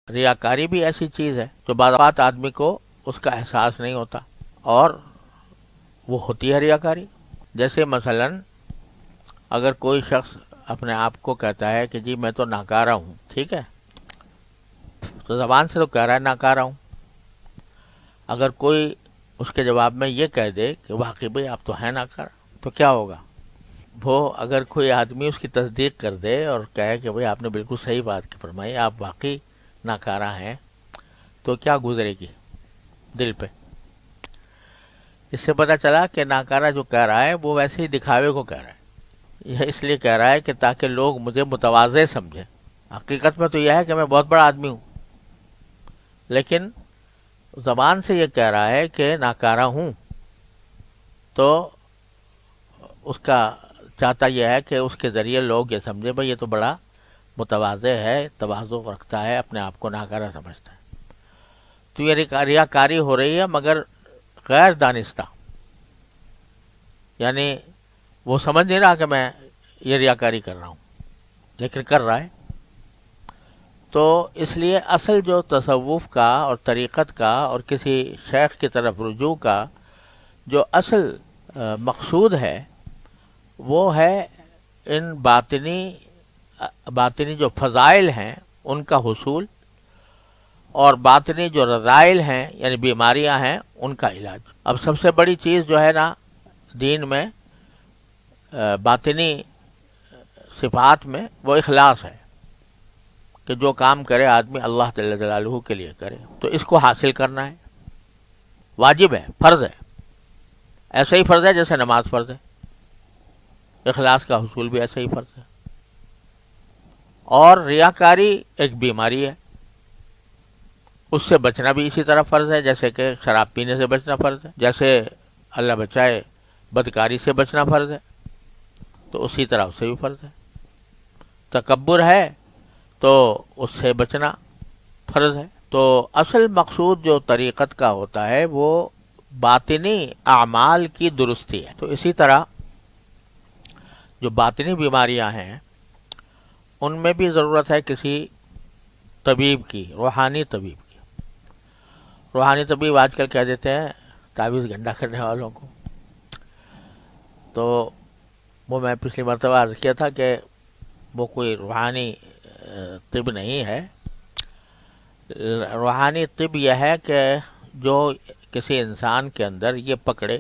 ریاکاری بھی ایسی چیز ہے جو بعض اوقات آدمی کو اس کا احساس نہیں ہوتا، اور وہ ہوتی ہے ریاکاری۔ جیسے مثلا اگر کوئی شخص اپنے آپ کو کہتا ہے کہ جی میں تو ناکارہ ہوں، ٹھیک ہے، تو زبان سے تو کہہ رہا ہے ناکارہ ہوں۔ اگر کوئی اس کے جواب میں یہ کہہ دے کہ واقعی بھئی آپ تو ہیں ناکارہ، تو کیا ہوگا؟ وہ اگر کوئی آدمی اس کی تصدیق کر دے اور کہے کہ بھئی آپ نے بالکل صحیح بات فرمائی، آپ واقعی ناکارہ ہیں، تو کیا گزرے گی دل پہ؟ اس سے پتہ چلا کہ ناکارہ جو کہہ رہا ہے وہ ویسے ہی دکھاوے کو کہہ رہا ہے، یہ اس لیے کہہ رہا ہے کہ تاکہ لوگ مجھے متواضع سمجھیں۔ حقیقت میں تو یہ ہے کہ میں بہت بڑا آدمی ہوں، لیکن زبان سے یہ کہہ رہا ہے کہ ناکارہ ہوں، تو اس کا چاہتا یہ ہے کہ اس کے ذریعے لوگ یہ سمجھیں بھئی یہ تو بڑا متواضع ہے، تواضع رکھتا ہے، اپنے آپ کو ناکارہ سمجھتا ہے۔ تو یہ ریاکاری ہو رہی ہے، مگر غیر دانستہ، یعنی وہ سمجھ نہیں رہا کہ میں یہ ریاکاری کر رہا ہوں، لیکن کر رہا ہے۔ تو اس لیے اصل جو تصوف کا اور طریقت کا اور کسی شیخ کی طرف رجوع کا جو اصل مقصود ہے، وہ ہے ان باطنی جو فضائل ہیں ان کا حصول، اور باطنی جو رذائل ہیں یعنی بیماریاں ہیں ان کا علاج۔ اب سب سے بڑی چیز جو ہے نا دین میں باطنی صفات میں، وہ اخلاص ہے، کہ جو کام کرے آدمی اللہ جل جلالہ کے لیے کرے، تو اس کو حاصل کرنا ہے، واجب ہے، فرض ہے، ایسا ہی فرض ہے جیسے نماز فرض ہے، اخلاص کا حصول بھی ایسا ہی فرض ہے۔ اور ریاکاری ایک بیماری ہے، اس سے بچنا بھی اسی طرح فرض ہے، جیسے کہ شراب پینے سے بچنا فرض ہے، جیسے اللہ بچائے بدکاری سے بچنا فرض ہے، تو اسی طرح اس سے بھی فرض ہے۔ تکبر ہے تو اس سے بچنا فرض ہے۔ تو اصل مقصود جو طریقت کا ہوتا ہے وہ باطنی اعمال کی درستی ہے۔ تو اسی طرح جو باطنی بیماریاں ہیں ان میں بھی ضرورت ہے کسی طبیب کی، روحانی طبیب کی۔ روحانی طبیب آج کل کہہ دیتے ہیں تعویذ گنڈا کرنے والوں کو، تو وہ میں پچھلی مرتبہ عرض کیا تھا کہ وہ کوئی روحانی طب نہیں ہے۔ روحانی طب یہ ہے کہ جو کسی انسان کے اندر یہ پکڑے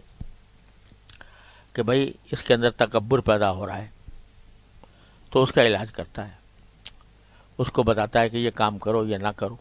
کہ بھئی اس کے اندر تکبر پیدا ہو رہا ہے، تو اس کا علاج کرتا ہے، اس کو بتاتا ہے کہ یہ کام کرو، یہ نہ کرو۔